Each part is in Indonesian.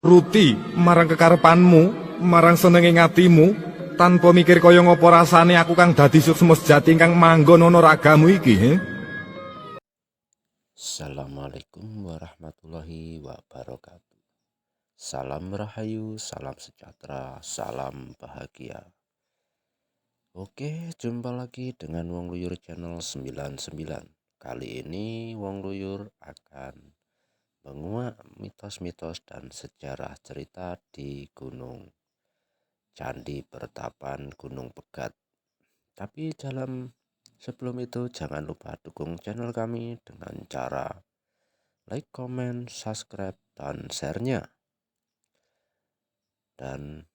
Ruti marang kekarepanmu, marang senenging atimu, tanpa mikir kaya ngapa rasane aku kang dadi suksma sejati kang manggon ana ragamu iki, he? Assalamualaikum warahmatullahi wabarakatuh. Salam rahayu, salam sejahtera, salam bahagia. Oke, jumpa lagi dengan Wong Luyur Channel 99. Kali ini Wong Luyur akan menguak mitos-mitos dan sejarah cerita di Gunung Candi Pertapan Gunung Pegat. Tapi sebelum itu jangan lupa dukung channel kami dengan cara like, comment, subscribe, dan share-nya. Dan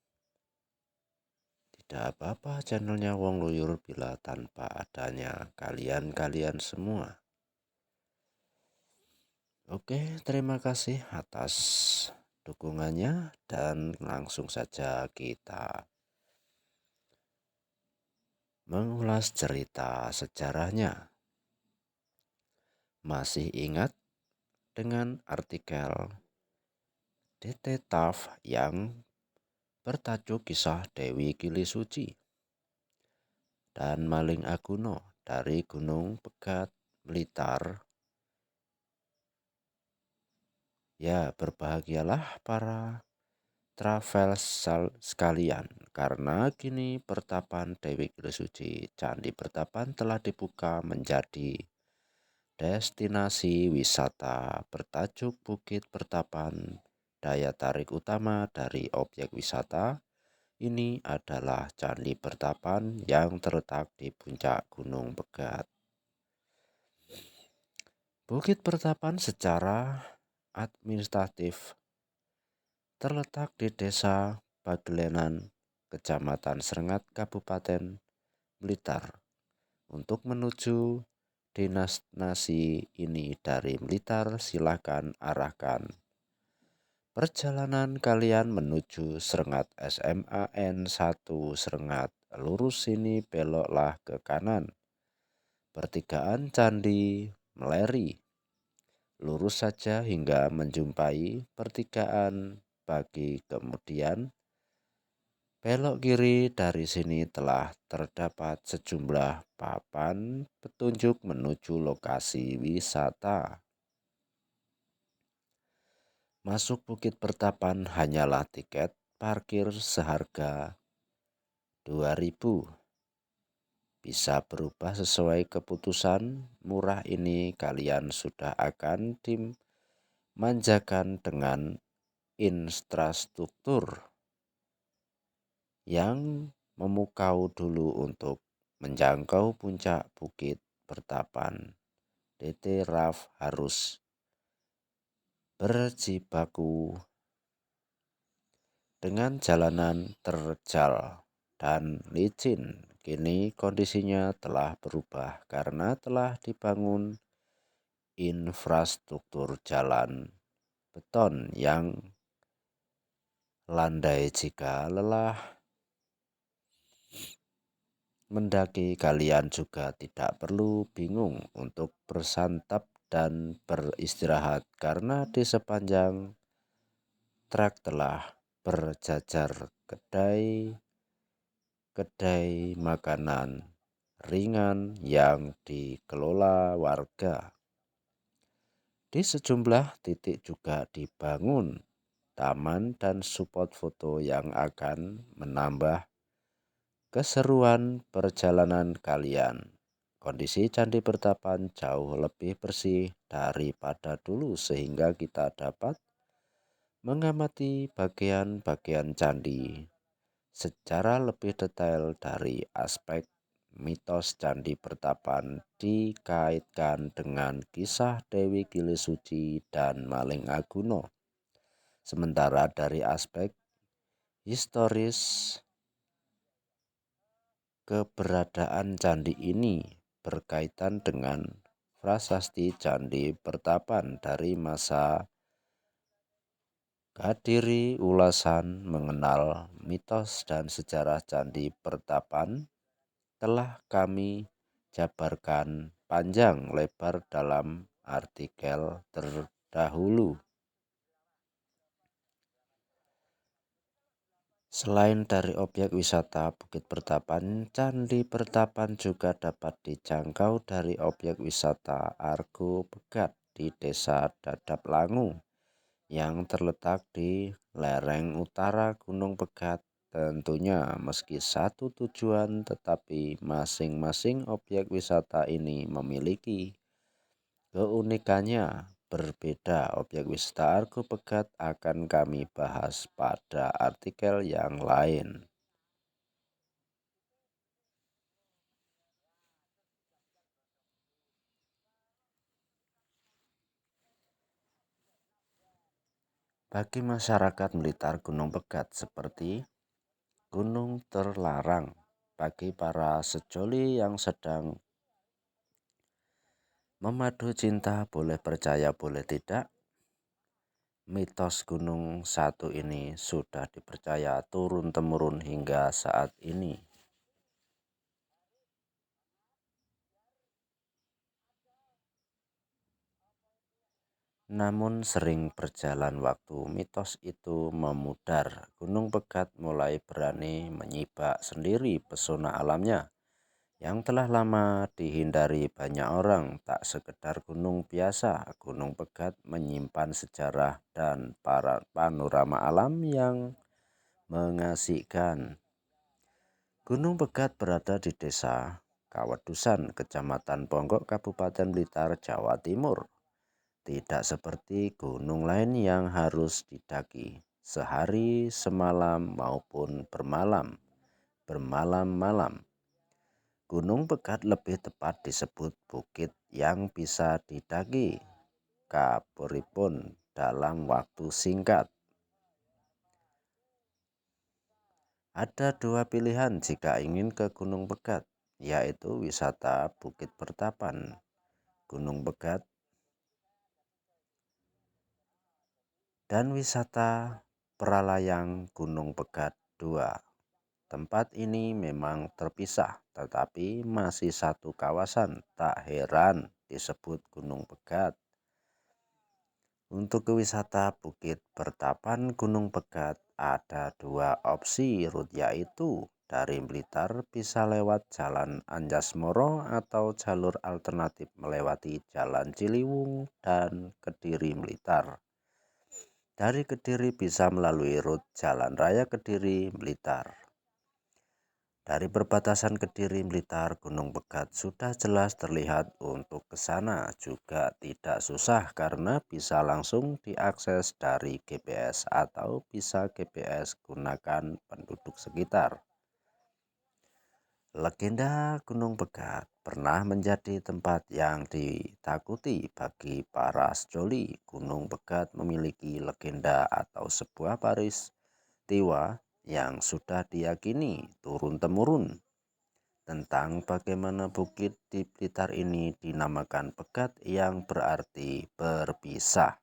tidak apa-apa channelnya Wong Luyur bila tanpa adanya kalian semua. Oke, terima kasih atas dukungannya dan langsung saja kita mengulas cerita sejarahnya. Masih ingat dengan artikel DT Taf yang bertajuk Kisah Dewi Kili Suci dan Maling Aguno dari Gunung Pegat, Blitar. Ya, berbahagialah para travel sekalian, karena kini Pertapan Dewi Kili Suci Candi Pertapan telah dibuka menjadi destinasi wisata bertajuk Bukit Pertapan. Daya tarik utama dari objek wisata ini adalah Candi Pertapan yang terletak di puncak Gunung Pegat. Bukit Pertapan secara administratif terletak di Desa Bagelenan, Kecamatan Serengat, Kabupaten Blitar. Untuk menuju destinasi ini dari Blitar, silakan arahkan perjalanan kalian menuju Serengat SMAN 1 Serengat. Lurus sini beloklah ke kanan. Pertigaan Candi Meleri. Lurus saja hingga menjumpai pertigaan Bagi, kemudian belok kiri. Dari sini telah terdapat sejumlah papan petunjuk menuju lokasi wisata. Masuk Bukit Pertapan hanyalah tiket parkir seharga 2.000. Bisa berubah sesuai keputusan. Murah ini kalian sudah akan dimanjakan dengan infrastruktur yang memukau dulu untuk menjangkau puncak Bukit Pertapan. DT Raf harus berjibaku dengan jalanan terjal dan licin. Kini kondisinya telah berubah karena telah dibangun infrastruktur jalan beton yang landai. Jika lelah mendaki, kalian juga tidak perlu bingung untuk bersantap dan beristirahat, karena di sepanjang trek telah berjajar kedai makanan ringan yang dikelola warga. Di sejumlah titik juga dibangun taman dan spot foto yang akan menambah keseruan perjalanan kalian. Kondisi Candi Pertapan jauh lebih bersih daripada dulu, sehingga kita dapat mengamati bagian-bagian candi secara lebih detail. Dari aspek mitos, Candi Pertapan dikaitkan dengan kisah Dewi Kili Suci dan Maling Aguno. Sementara dari aspek historis, keberadaan candi ini berkaitan dengan prasasti Candi Pertapan dari masa Kadiri. Ulasan mengenal mitos dan sejarah Candi Pertapan telah kami jabarkan panjang lebar dalam artikel terdahulu. Selain dari objek wisata Bukit Pertapan, Candi Pertapan juga dapat dijangkau dari objek wisata Argo Pegat di Desa Dadap Langu yang terletak di lereng utara Gunung Pegat. Tentunya meski satu tujuan, tetapi masing-masing objek wisata ini memiliki keunikannya berbeda. Objek wisata Argo Pegat akan kami bahas pada artikel yang lain. Bagi masyarakat Blitar, Gunung Pegat seperti gunung terlarang. Bagi para sejoli yang sedang memadu cinta, boleh percaya boleh tidak, mitos Gunung Satu ini sudah dipercaya turun-temurun hingga saat ini. Namun sering berjalan waktu, mitos itu memudar. Gunung Pegat mulai berani menyibak sendiri pesona alamnya yang telah lama dihindari banyak orang. Tak sekedar gunung biasa, Gunung Pegat menyimpan sejarah dan panorama alam yang mengasihkan. Gunung Pegat berada di Desa Kawedusan, Kecamatan Ponggok, Kabupaten Blitar, Jawa Timur. Tidak seperti gunung lain yang harus didaki sehari semalam maupun bermalam-malam. Gunung Pegat lebih tepat disebut bukit yang bisa didaki kaberipun dalam waktu singkat. Ada dua pilihan jika ingin ke Gunung Pegat, yaitu wisata Bukit Pertapan, Gunung Pegat, dan wisata Peralayang Gunung Pegat 2. Tempat ini memang terpisah, tetapi masih satu kawasan. Tak heran disebut Gunung Pegat. Untuk wisata Bukit Pertapan Gunung Pegat ada dua opsi rute, yaitu dari Blitar bisa lewat Jalan Anjasmoro atau jalur alternatif melewati Jalan Ciliwung dan Kediri Blitar. Dari Kediri bisa melalui rute Jalan Raya Kediri Blitar. Dari perbatasan Kediri Blitar, Gunung Pegat sudah jelas terlihat. Untuk ke sana juga tidak susah karena bisa langsung diakses dari GPS atau bisa GPS gunakan penduduk sekitar. Legenda Gunung Pegat pernah menjadi tempat yang ditakuti bagi para sejoli. Gunung Pegat memiliki legenda atau sebuah peristiwa yang sudah diyakini turun-temurun tentang bagaimana bukit di Blitar ini dinamakan Pegat, yang berarti berpisah.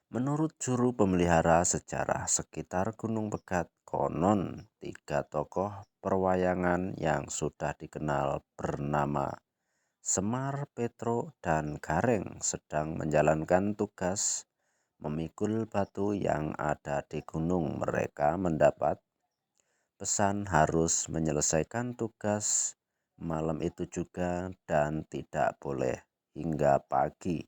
Menurut juru pemelihara sejarah sekitar Gunung Pegat, konon 3 tokoh perwayangan yang sudah dikenal bernama Semar, Petro, dan Gareng sedang menjalankan tugas memikul batu yang ada di gunung. Mereka mendapat pesan harus menyelesaikan tugas malam itu juga dan tidak boleh hingga pagi.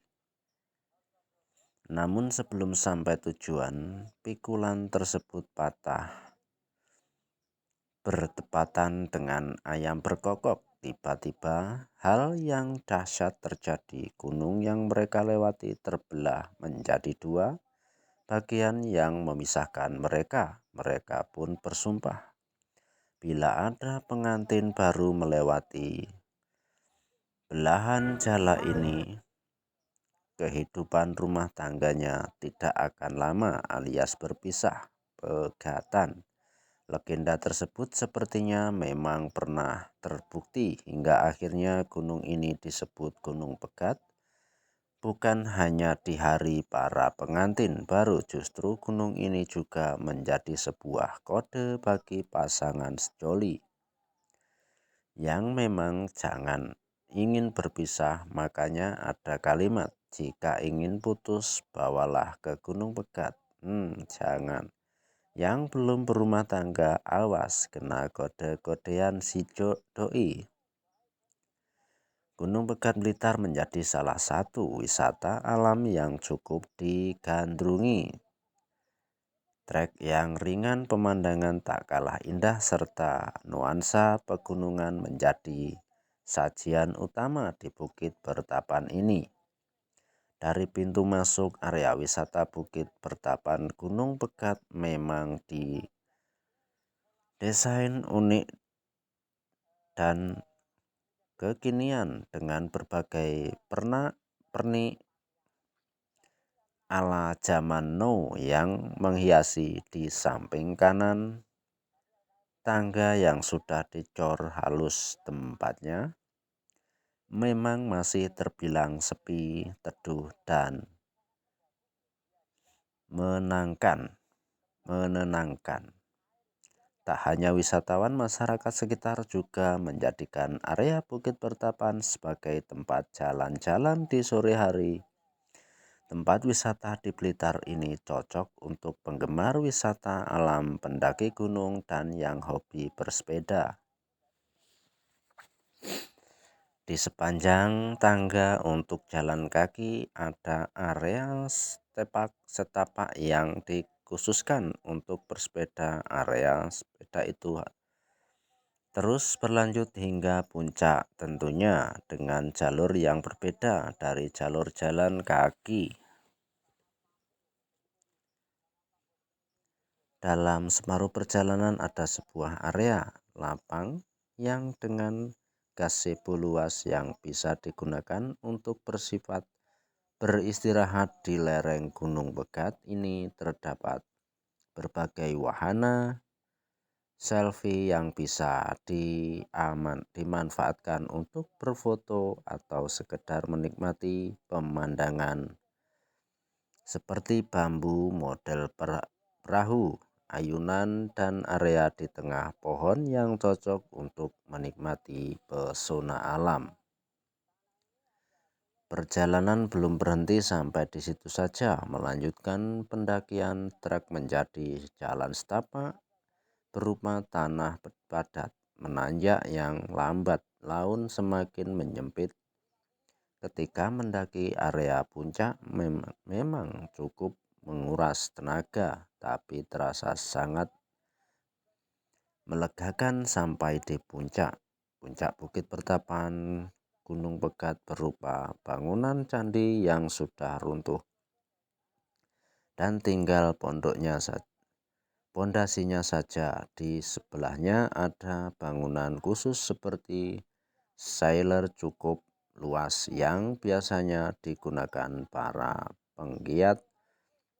Namun sebelum sampai tujuan, pikulan tersebut patah bertepatan dengan ayam berkokok. Tiba-tiba hal yang dahsyat terjadi. Gunung yang mereka lewati terbelah menjadi dua bagian yang memisahkan mereka. Mereka pun bersumpah, bila ada pengantin baru melewati belahan jala ini, kehidupan rumah tangganya tidak akan lama alias berpisah. Pegatan. Legenda tersebut sepertinya memang pernah terbukti hingga akhirnya gunung ini disebut Gunung Pegat. Bukan hanya di hari para pengantin baru, justru gunung ini juga menjadi sebuah kode bagi pasangan sejoli yang memang jangan ingin berpisah. Makanya ada kalimat, jika ingin putus bawalah ke Gunung Pegat. Jangan. Yang belum berumah tangga, awas kena kode-kodean si doi. Gunung Pegat Blitar menjadi salah satu wisata alam yang cukup digandrungi. Trek yang ringan, pemandangan tak kalah indah, serta nuansa pegunungan menjadi sajian utama di Bukit Bertapan ini. Dari pintu masuk area wisata Bukit Bertapan, Gunung Pegat memang didesain unik dan kekinian dengan berbagai pernik ala zaman now yang menghiasi di samping kanan tangga yang sudah dicor halus. Tempatnya memang masih terbilang sepi, teduh, dan menenangkan. Tak hanya wisatawan, masyarakat sekitar juga menjadikan area Bukit Bertapan sebagai tempat jalan-jalan di sore hari. Tempat wisata di Blitar ini cocok untuk penggemar wisata alam, pendaki gunung, dan yang hobi bersepeda. Di sepanjang tangga untuk jalan kaki ada area setapak yang dikhususkan untuk bersepeda. Area sepeda itu terus berlanjut hingga puncak, tentunya dengan jalur yang berbeda dari jalur jalan kaki. Dalam separuh perjalanan ada sebuah area lapang yang dengan gazebo luas yang bisa digunakan untuk bersifat beristirahat. Di lereng Gunung Pegat ini terdapat berbagai wahana selfie yang bisa dimanfaatkan untuk berfoto atau sekedar menikmati pemandangan seperti bambu, model perahu, ayunan, dan area di tengah pohon yang cocok untuk menikmati pesona alam. Perjalanan belum berhenti sampai di situ saja. Melanjutkan pendakian, trek menjadi jalan setapak berupa tanah padat menanjak yang lambat laun semakin menyempit. Ketika mendaki area puncak memang cukup menguras tenaga, tapi terasa sangat melegakan sampai di puncak. Puncak Bukit Bertapan Gunung Pegat berupa bangunan candi yang sudah runtuh dan tinggal pondasinya saja. Di sebelahnya ada bangunan khusus seperti sailor cukup luas yang biasanya digunakan para penggiat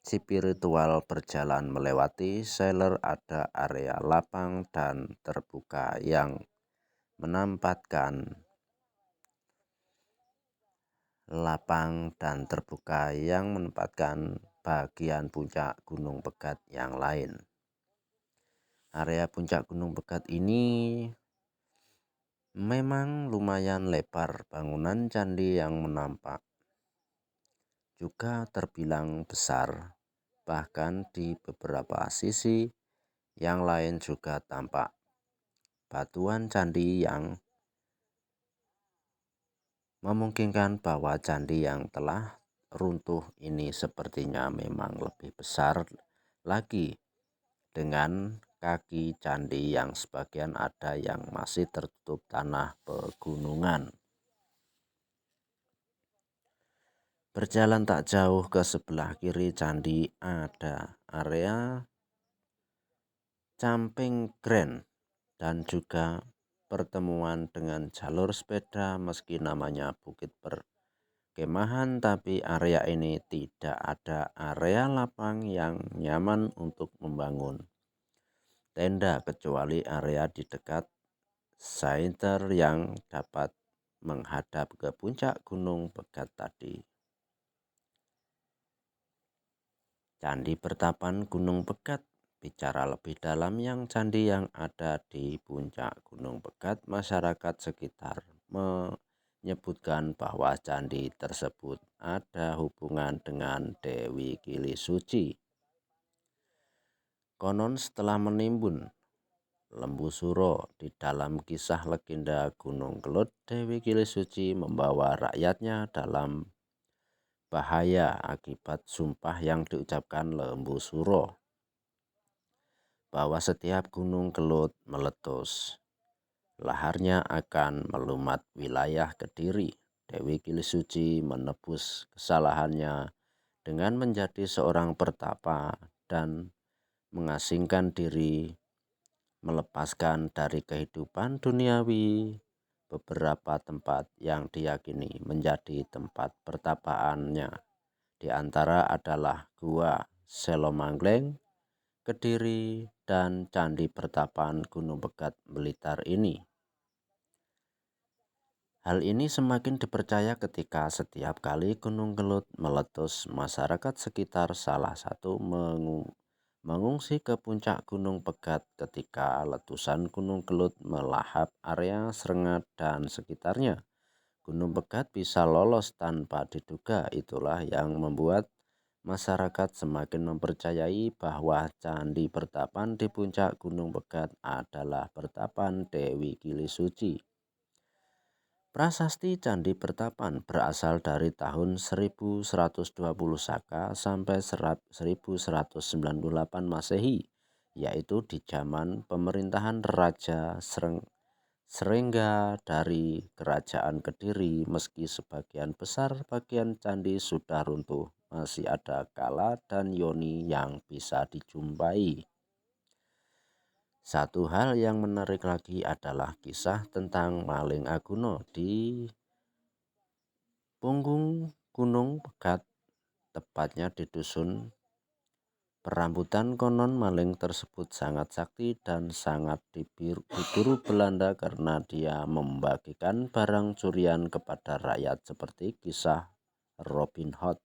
spiritual berjalan. Melewati sailor ada area lapang dan terbuka yang menempatkan bagian puncak Gunung Pegat yang lain. Area puncak Gunung Pegat ini memang lumayan lebar. Bangunan candi yang menampak juga terbilang besar. Bahkan di beberapa sisi yang lain juga tampak batuan candi yang memungkinkan bahwa candi yang telah runtuh ini sepertinya memang lebih besar lagi, dengan kaki candi yang sebagian ada yang masih tertutup tanah pegunungan. Berjalan tak jauh ke sebelah kiri candi ada area camping ground dan juga pertemuan dengan jalur sepeda. Meski namanya Bukit Perkemahan, tapi area ini tidak ada area lapang yang nyaman untuk membangun tenda, kecuali area di dekat center yang dapat menghadap ke puncak Gunung Pegat tadi. Candi Bertapan Gunung Pegat. Bicara lebih dalam yang candi yang ada di puncak Gunung Pegat, masyarakat sekitar menyebutkan bahwa candi tersebut ada hubungan dengan Dewi Kili Suci. Konon setelah menimbun lembu suro di dalam kisah legenda Gunung Kelut, Dewi Kilisuci membawa rakyatnya dalam bahaya akibat sumpah yang diucapkan lembu suro bahwa setiap gunung kelut meletus, laharnya akan melumat wilayah Kediri. Dewi Kilisuci menebus kesalahannya dengan menjadi seorang pertapa dan mengasingkan diri, melepaskan dari kehidupan duniawi beberapa tempat yang diyakini menjadi tempat pertapaannya. Di antara adalah Gua Selomangleng, Kediri, dan Candi Pertapan Gunung Pegat Blitar ini. Hal ini semakin dipercaya ketika setiap kali Gunung Kelut meletus, masyarakat sekitar salah satu mengungsi ke puncak Gunung Pegat. Ketika letusan Gunung Kelut melahap area Serengat dan sekitarnya, Gunung Pegat bisa lolos tanpa diduga. Itulah yang membuat masyarakat semakin mempercayai bahwa Candi Pertapan di puncak Gunung Pegat adalah pertapan Dewi Kilisuci. Prasasti Candi Pertapan berasal dari tahun 1120 Saka sampai 1198 Masehi, yaitu di zaman pemerintahan Raja Srengga dari Kerajaan Kediri. Meski sebagian besar bagian candi sudah runtuh, masih ada kala dan yoni yang bisa dijumpai. Satu hal yang menarik lagi adalah kisah tentang Maling Aguno di punggung Gunung Pegat, tepatnya di dusun Perambutan. Konon maling tersebut sangat sakti dan sangat diburu Belanda karena dia membagikan barang curian kepada rakyat seperti kisah Robin Hood.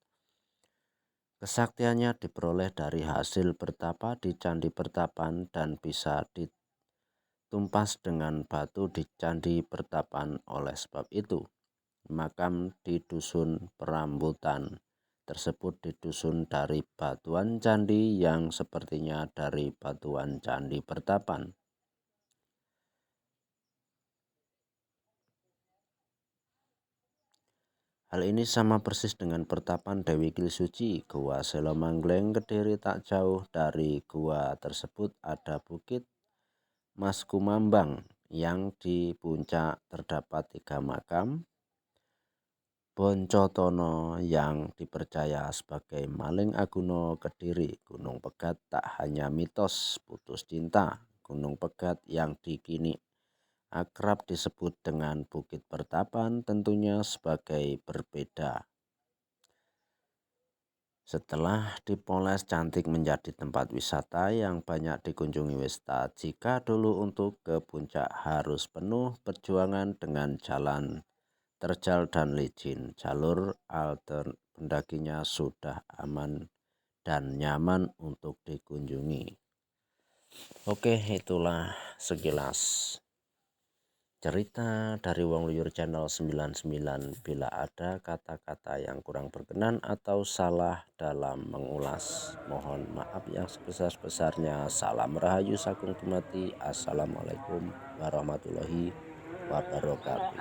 Kesaktiannya diperoleh dari hasil bertapa di Candi Pertapan dan bisa ditumpas dengan batu di Candi Pertapan. Oleh sebab itu, makam di dusun Perambutan tersebut disusun dari batuan candi yang sepertinya dari batuan Candi Pertapan. Hal ini sama persis dengan pertapan Dewi Kilisuci. Gua Selomangleng, Kediri tak jauh dari gua tersebut ada Bukit Mas Kumambang yang di puncak terdapat 3 makam Boncotono yang dipercaya sebagai Maling Aguno. Kediri. Gunung Pegat tak hanya mitos putus cinta. Gunung Pegat yang kini akrab disebut dengan Bukit Pertapan tentunya sebagai berbeda. Setelah dipoles cantik menjadi tempat wisata yang banyak dikunjungi wisata. Jika dulu untuk ke puncak harus penuh perjuangan dengan jalan terjal dan licin, jalur pendakinya sudah aman dan nyaman untuk dikunjungi. Oke, itulah sekilas cerita dari Wong Luyur Channel 99. Bila ada kata-kata yang kurang berkenan atau salah dalam mengulas, mohon maaf yang sebesar-besarnya. Salam Rahayu Sagung Dumadi. Assalamualaikum warahmatullahi wabarakatuh.